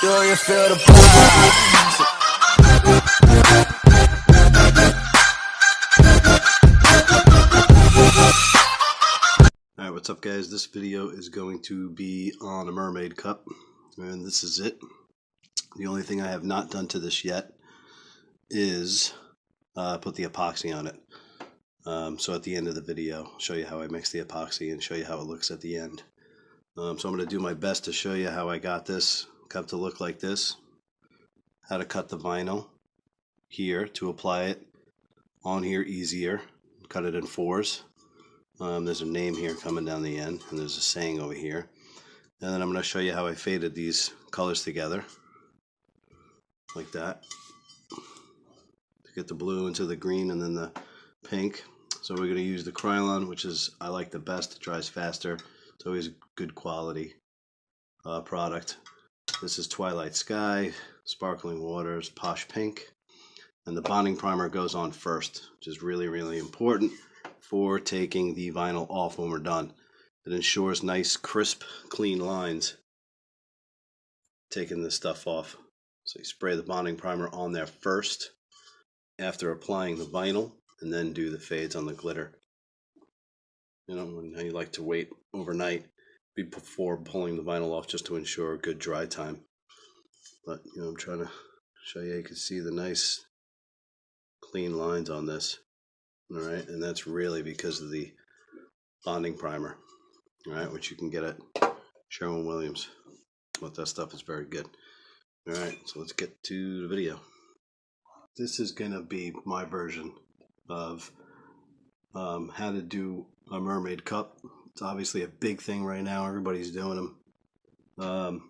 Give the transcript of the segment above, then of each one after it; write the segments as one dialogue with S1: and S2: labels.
S1: Do you feel the vibes?
S2: Alright, what's up guys? This video is going to be on a mermaid cup, and this is it. The only thing I have not done to this yet is put the epoxy on it. So at the end of the video, I'll show you how I mix the epoxy and show you how it looks at the end. So I'm going to do my best to show you how I got this cup to look like this, how to cut the vinyl here to apply it on here easier, cut it in 4s. There's a name here coming down the end, and there's a saying over here. And then I'm going to show you how I faded these colors together, like that, to get the blue into the green and then the pink. So we're going to use the KRYLON, which is I like the best. It dries faster. It's always good quality product. This is Twilight Sky, Sparkling Waters, Posh Pink. And the bonding primer goes on first, which is really, really important for taking the vinyl off when we're done. It ensures nice, crisp, clean lines taking this stuff off. So you spray the bonding primer on there first after applying the vinyl, and then do the fades on the glitter. You know, how you like to wait overnight before pulling the vinyl off, just to ensure a good dry time. But you know, I'm trying to show you, you can see the nice clean lines on this. All right, and that's really because of the bonding primer, all right, which you can get at SHERWIN. But that stuff is very good. All right, so let's get to the video. This is going to be my version of how to do a mermaid cup. It's obviously a big thing right now. Everybody's doing them.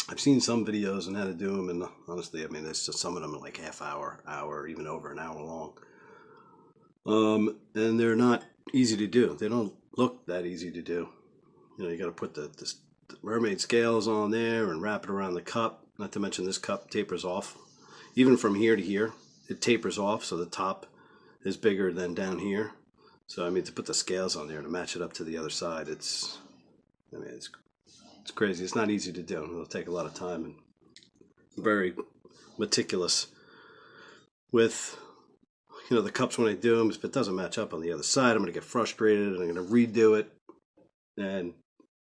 S2: I've seen some videos on how to do them, and honestly, I mean, it's just some of them are like half hour, even over an hour long. And they're not easy to do. They don't look that easy to do. You know, you got to put the mermaid scales on there and wrap it around the cup. Not to mention this cup tapers off. Even from here to here, it tapers off, so the top is bigger than down here. So I mean, to put the scales on there to match it up to the other side, it's crazy. It's not easy to do. It'll take a lot of time, and very meticulous with, you know, the cups when I do them. If it doesn't match up on the other side, I'm going to get frustrated and I'm going to redo it, and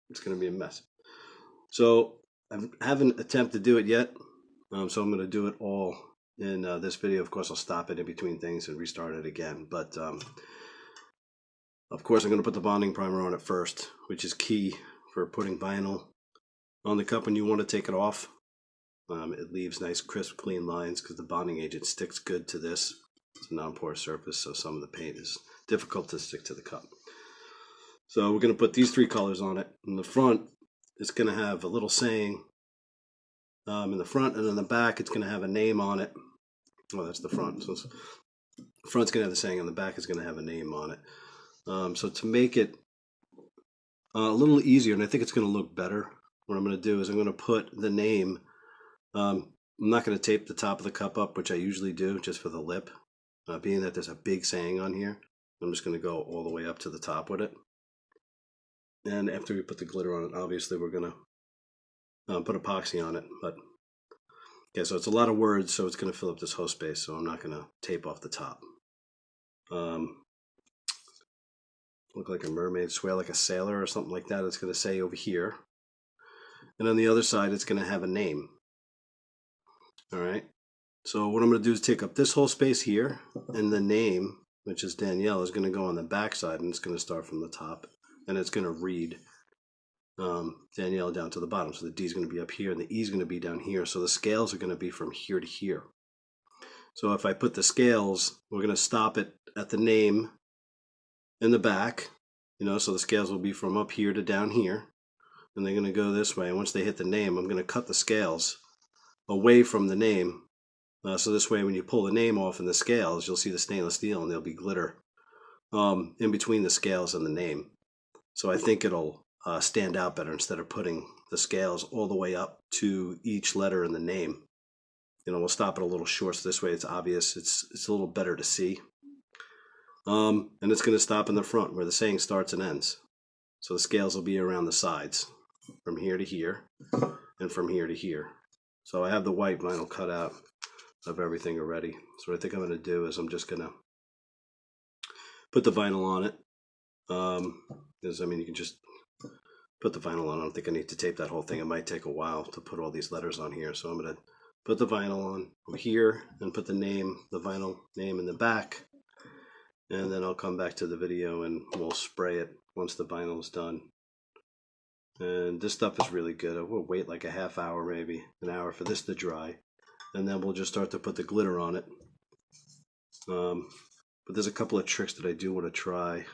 S2: it's going to be a mess. So I haven't attempted to do it yet, so I'm going to do it all in this video. Of course, I'll stop it in between things and restart it again, but of course I'm going to put the bonding primer on it first, which is key for putting vinyl on the cup when you want to take it off. It leaves nice, crisp, clean lines because the bonding agent sticks good to this. It's a non-porous surface, so some of the paint is difficult to stick to the cup. So we're going to put these 3 colors on it. In the front, it's going to have a little saying in the front, and in the back, it's going to have a name on it. Oh, that's the front. So the front's going to have the saying, and the back is going to have a name on it. So to make it a little easier, and I think it's going to look better, what I'm going to do is I'm going to put the name. I'm not going to tape the top of the cup up, which I usually do just for the lip. Being that there's a big saying on here, I'm just going to go all the way up to the top with it. And after we put the glitter on it, obviously we're going to put epoxy on it. But okay, so it's a lot of words, so it's going to fill up this whole space, so I'm not going to tape off the top. Look like a mermaid, swear like a sailor or something like that. It's going to say over here. And on the other side, it's going to have a name. All right. So what I'm going to do is take up this whole space here, and the name, which is Danielle, is going to go on the back side, and it's going to start from the top, and it's going to read Danielle down to the bottom. So the D is going to be up here, and the E is going to be down here. So the scales are going to be from here to here. So if I put the scales, we're going to stop it at the name in the back, you know, so the scales will be from up here to down here, and they're going to go this way. And once they hit the name, I'm going to cut the scales away from the name. So this way, when you pull the name off in the scales, you'll see the stainless steel, and there'll be glitter in between the scales and the name. So I think it'll stand out better instead of putting the scales all the way up to each letter in the name. You know, we'll stop it a little short, so this way it's obvious. It's a little better to see. And it's going to stop in the front where the saying starts and ends. So the scales will be around the sides, from here to here, and from here to here. So I have the white vinyl cut out of everything already. So what I think I'm going to do is I'm just going to put the vinyl on it. Because I mean, you can just put the vinyl on. I don't think I need to tape that whole thing. It might take a while to put all these letters on here. So I'm going to put the vinyl on here and put the vinyl name in the back. And then I'll come back to the video and we'll spray it once the vinyl is done. And this stuff is really good. I will wait like a half hour, maybe an hour for this to dry. And then we'll just start to put the glitter on it. But there's a couple of tricks that I do want to try.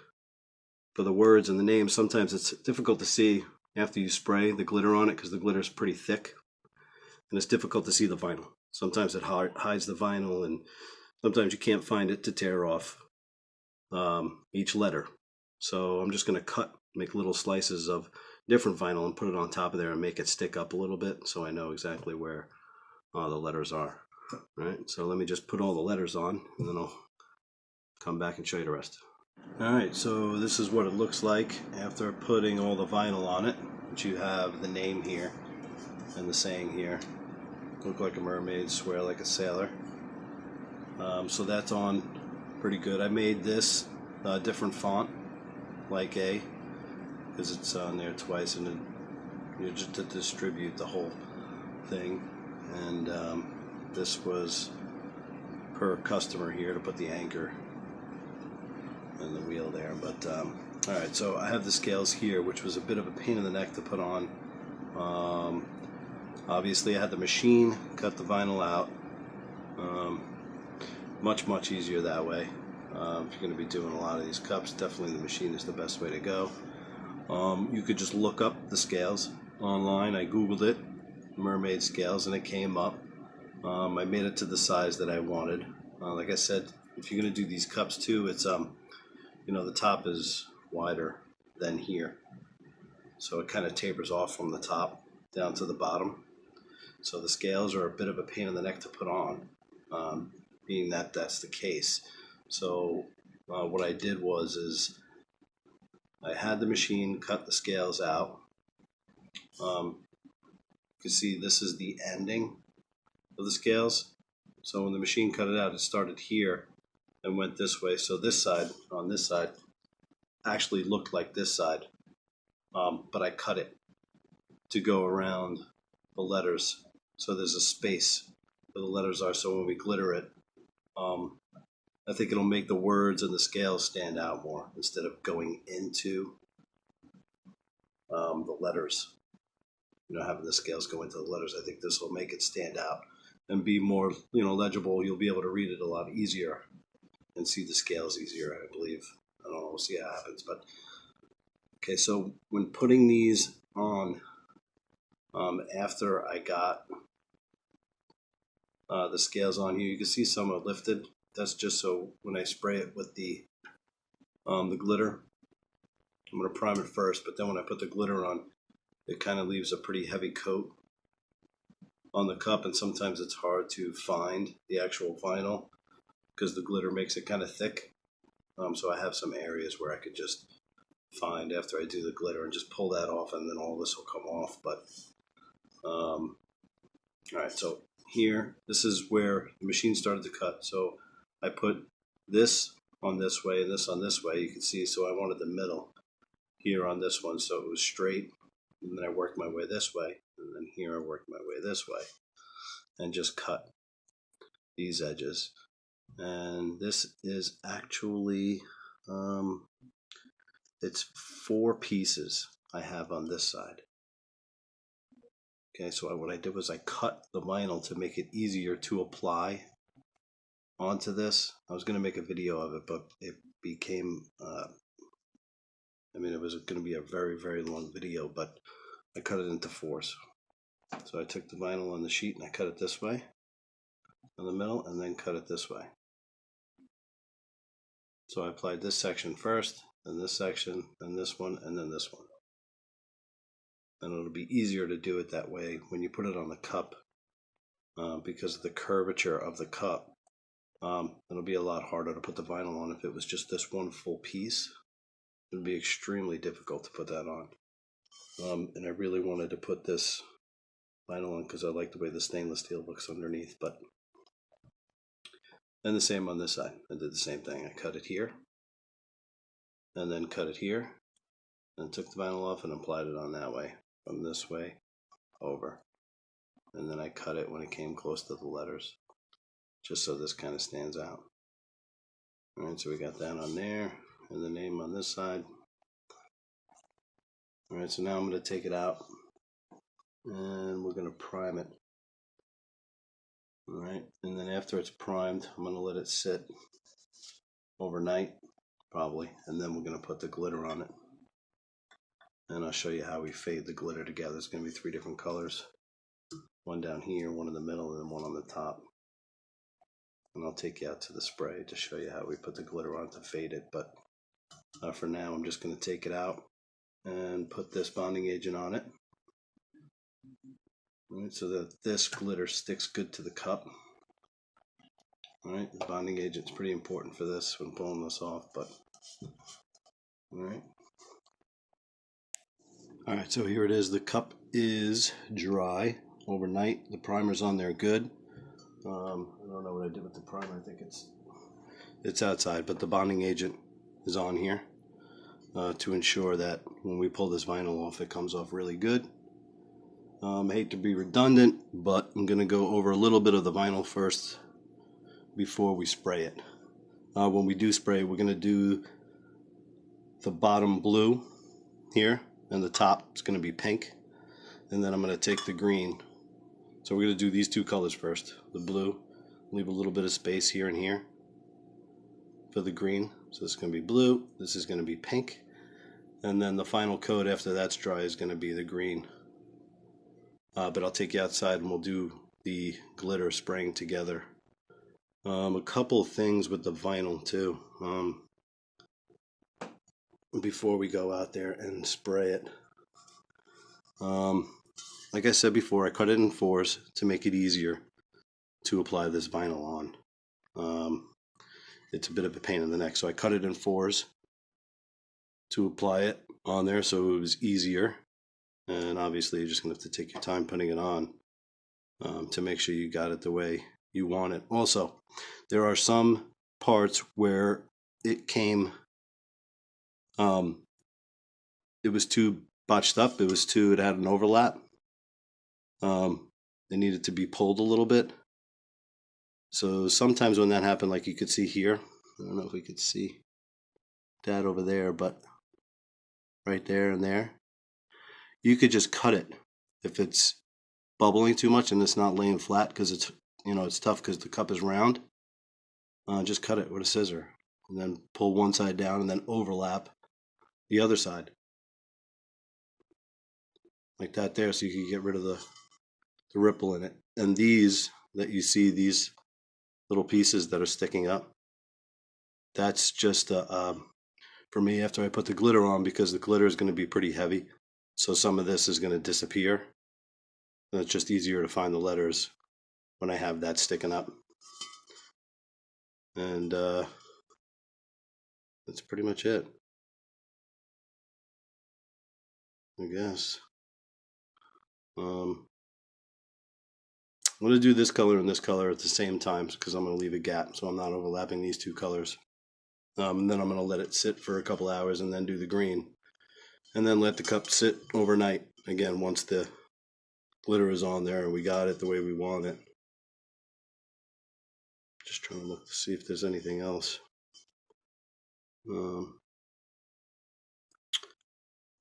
S2: For the words and the names, sometimes it's difficult to see after you spray the glitter on it because the glitter is pretty thick. And it's difficult to see the vinyl. Sometimes it hides the vinyl and sometimes you can't find it to tear off each letter. So I'm just going to make little slices of different vinyl and put it on top of there and make it stick up a little bit so I know exactly where the letters are. Right, so let me just put all the letters on and then I'll come back and show you the rest. Alright, so this is what it looks like after putting all the vinyl on it, which you have the name here and the saying here. Look like a mermaid, swear like a sailor. So that's on pretty good. I made this different font, like A, because it's on there twice, and then you just to distribute the whole thing. And this was per customer here to put the anchor and the wheel there. But alright, so I have the scales here, which was a bit of a pain in the neck to put on. Obviously I had the machine cut the vinyl out. Much easier that way. If you're going to be doing a lot of these cups, definitely the machine is the best way to go. You could just look up the scales online. I googled it, mermaid scales, and it came up. I made it to the size that I wanted. Like I said, if you're going to do these cups too, it's you know, the top is wider than here, so it kind of tapers off from the top down to the bottom. So the scales are a bit of a pain in the neck to put on, being that that's the case. So what I did is I had the machine cut the scales out. You can see this is the ending of the scales. So when the machine cut it out, it started here and went this way. So this side, on this side, actually looked like this side, but I cut it to go around the letters. So there's a space where the letters are. So when we glitter it, I think it'll make the words and the scales stand out more instead of going into the letters. You know, having the scales go into the letters, I think this will make it stand out and be more, you know, legible. You'll be able to read it a lot easier and see the scales easier, I believe. I don't know, we'll see how it happens. But okay, so when putting these on, after I got the scales on here, you can see some are lifted. That's just so when I spray it with the glitter, I'm going to prime it first, but then when I put the glitter on, it kind of leaves a pretty heavy coat on the cup, and sometimes it's hard to find the actual vinyl because the glitter makes it kind of thick. So I have some areas where I could just find after I do the glitter and just pull that off, and then all this will come off. But alright, so here, this is where the machine started to cut. So I put this on this way and this on this way, you can see. So I wanted the middle here on this one, so it was straight, and then I worked my way this way, and then here I worked my way this way, and just cut these edges. And this is actually it's 4 pieces I have on this side. Okay, so what I did was I cut the vinyl to make it easier to apply onto this. I was going to make a video of it, but it became I mean, it was going to be a very long video, but I cut it into 4s. So I took the vinyl on the sheet and I cut it this way in the middle, and then cut it this way. So I applied this section first, then this section, then this one, and then this one. And it'll be easier to do it that way when you put it on the cup, because of the curvature of the cup. It'll be a lot harder to put the vinyl on if it was just this one full piece. It would be extremely difficult to put that on. And I really wanted to put this vinyl on because I like the way the stainless steel looks underneath. But and the same on this side. I did the same thing. I cut it here and then cut it here and took the vinyl off and applied it on that way, from this way over. And then I cut it when it came close to the letters, just so this kind of stands out. Alright, so we got that on there, and the name on this side. Alright, so now I'm going to take it out, and we're going to prime it. Alright, and then after it's primed, I'm going to let it sit overnight, probably, and then we're going to put the glitter on it. And I'll show you how we fade the glitter together. It's going to be 3 different colors. One down here, one in the middle, and then one on the top. And I'll take you out to the spray to show you how we put the glitter on to fade it. But for now, I'm just going to take it out and put this bonding agent on it. Alright, so that this glitter sticks good to the cup. Alright, the bonding agent's pretty important for this when pulling this off. But alright. Alright, so here it is. The cup is dry overnight. The primer's on there good. I don't know what I did with the primer. I think it's outside, but the bonding agent is on here to ensure that when we pull this vinyl off, it comes off really good. I hate to be redundant, but I'm going to go over a little bit of the vinyl first before we spray it. When we do spray, we're going to do the bottom blue here, and the top is going to be pink. And then I'm going to take the green. So we're going to do these 2 colors first. The blue, leave a little bit of space here and here for the green. So this is going to be blue, this is going to be pink. And then the final coat after that's dry is going to be the green. But I'll take you outside and we'll do the glitter spraying together. A couple of things with the vinyl too. Before we go out there and spray it. Like I said before, I cut it in 4s to make it easier to apply this vinyl on. It's a bit of a pain in the neck, so I cut it in 4s to apply it on there so it was easier. And obviously you're just going to have to take your time putting it on to make sure you got it the way you want it. Also, there are some parts where it came, it was too botched up, it had an overlap. It needed to be pulled a little bit. So sometimes when that happened, like you could see here, I don't know if we could see that over there, but right there and there, you could just cut it if it's bubbling too much and it's not laying flat, because it's, you know, it's tough because the cup is round. Just cut it with a scissor and then pull one side down and then overlap the other side like that there, so you can get rid of the ripple in it. And these that you see, these little pieces that are sticking up, that's just for me, after I put the glitter on, because the glitter is going to be pretty heavy, so some of this is going to disappear, and it's just easier to find the letters when I have that sticking up. And that's pretty much it, I guess. I'm going to do this color and this color at the same time because I'm going to leave a gap so I'm not overlapping these 2 colors. And then I'm going to let it sit for a couple hours and then do the green. And then let the cup sit overnight. Again, once the glitter is on there and we got it the way we want it. Just trying to look to see if there's anything else.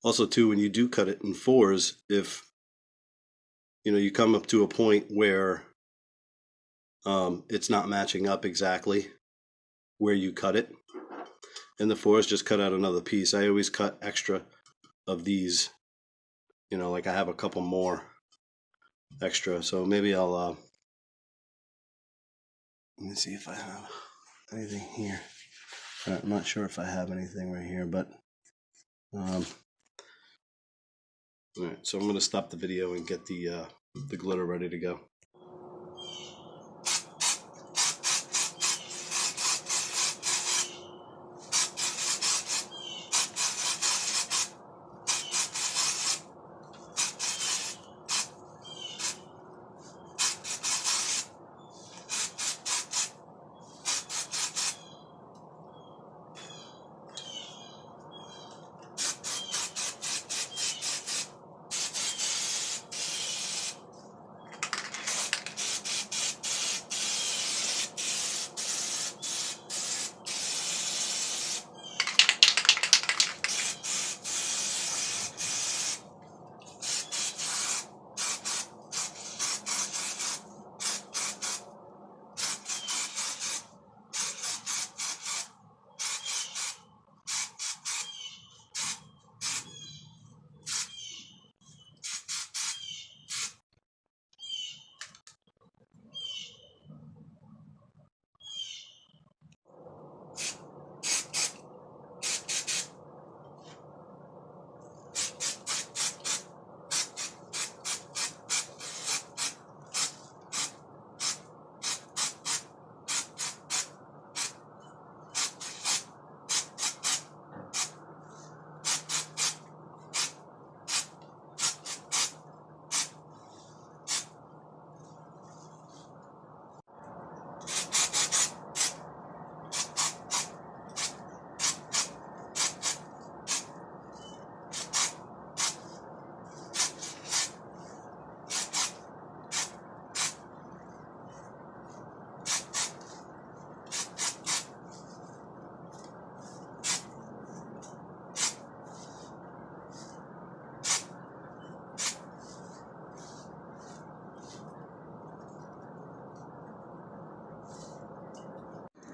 S2: Also too, when you do cut it in 4s, if you know, you come up to a point where it's not matching up exactly where you cut it in the 4s, just cut out another piece. I always cut extra of these, you know, like I have a couple more extra, so maybe I'll let me see if I have anything here. I'm not sure if I have anything right here, but all right, so I'm going to stop the video and get the glitter ready to go.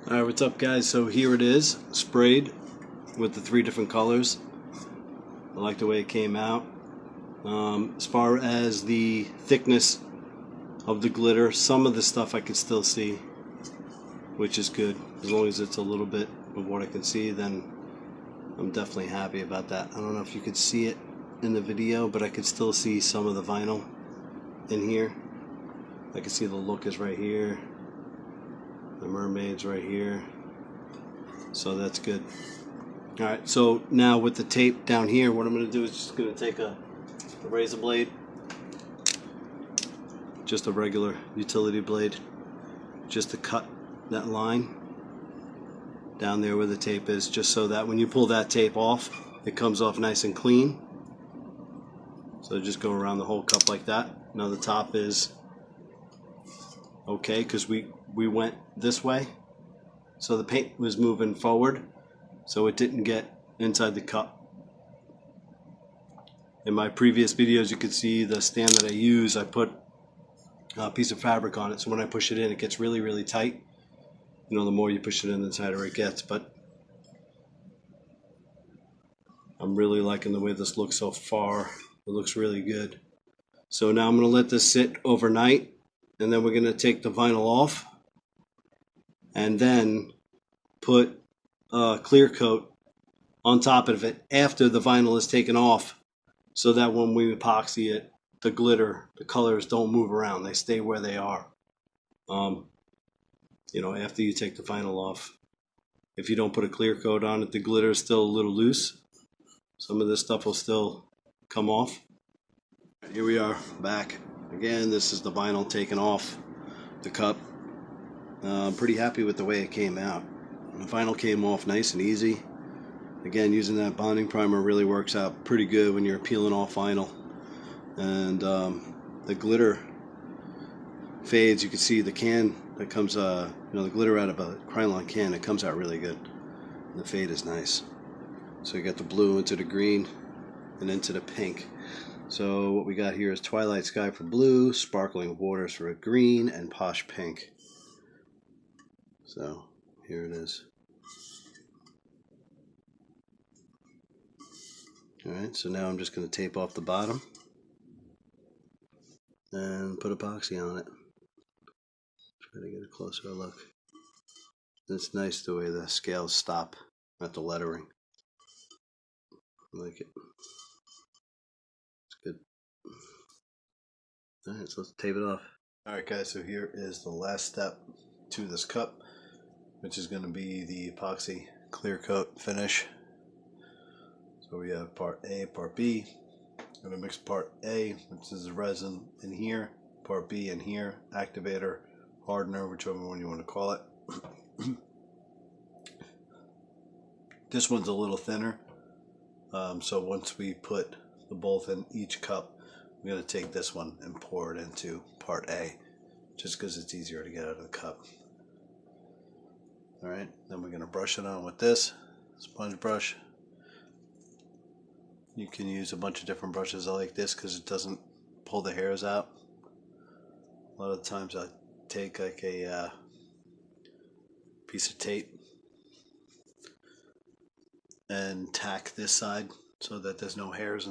S2: Alright, what's up guys? So here it is, sprayed with the 3 different colors. I like the way it came out. As far as the thickness of the glitter, some of the stuff I can still see, which is good. As long as it's a little bit of what I can see, then I'm definitely happy about that. I don't know if you could see it in the video, but I could still see some of the vinyl in here. I can see the look is right here. The mermaid's right here. So that's good. Alright, so now with the tape down here, what I'm going to do is just going to take a razor blade, just a regular utility blade, just to cut that line down there where the tape is, just so that when you pull that tape off, it comes off nice and clean. So just go around the whole cup like that. Now the top is okay because we went this way, so the paint was moving forward, so it didn't get inside the cup. In my previous videos you could see the stand that I use, I put a piece of fabric on it, so when I push it in it gets really tight. You know, the more you push it in, the tighter it gets, but I'm really liking the way this looks so far. It looks really good. So now I'm going to let this sit overnight, and then we're going to take the vinyl off and then put a clear coat on top of it after the vinyl is taken off, so that when we epoxy it, the glitter, the colors don't move around. They stay where they are. You know, after you take the vinyl off. If you don't put a clear coat on it, the glitter is still a little loose. Some of this stuff will still come off. Here we are back again. This is the vinyl taken off the cup. I'm pretty happy with the way it came out. The vinyl came off nice and easy. Again, using that bonding primer really works out pretty good when you're peeling off vinyl. And the glitter fades. You can see the can that comes, you know, the glitter out of a KRYLON can, it comes out really good. And the fade is nice. So you got the blue into the green and into the pink. So what we got here is Twilight Sky for blue, Sparkling Waters for a green, and Posh pink. So here it is. Alright, so now I'm just going to tape off the bottom and put epoxy on it. Try to get a closer look. It's nice the way the scales stop at the lettering. I like it. It's good. Alright, so let's tape it off. Alright guys, so here is the last step to this cup, which is going to be the epoxy clear coat finish. So we have part A, part B. I'm going to mix part A, which is the resin, in here, part B in here, activator, hardener, whichever one you want to call it. This one's a little thinner, so once we put the both in each cup, I'm going to take this one and pour it into part A, just because it's easier to get out of the cup. Alright, then we're going to brush it on with this sponge brush. You can use a bunch of different brushes. I like this because it doesn't pull the hairs out. A lot of times I take like a piece of tape and tack this side so that there's no hairs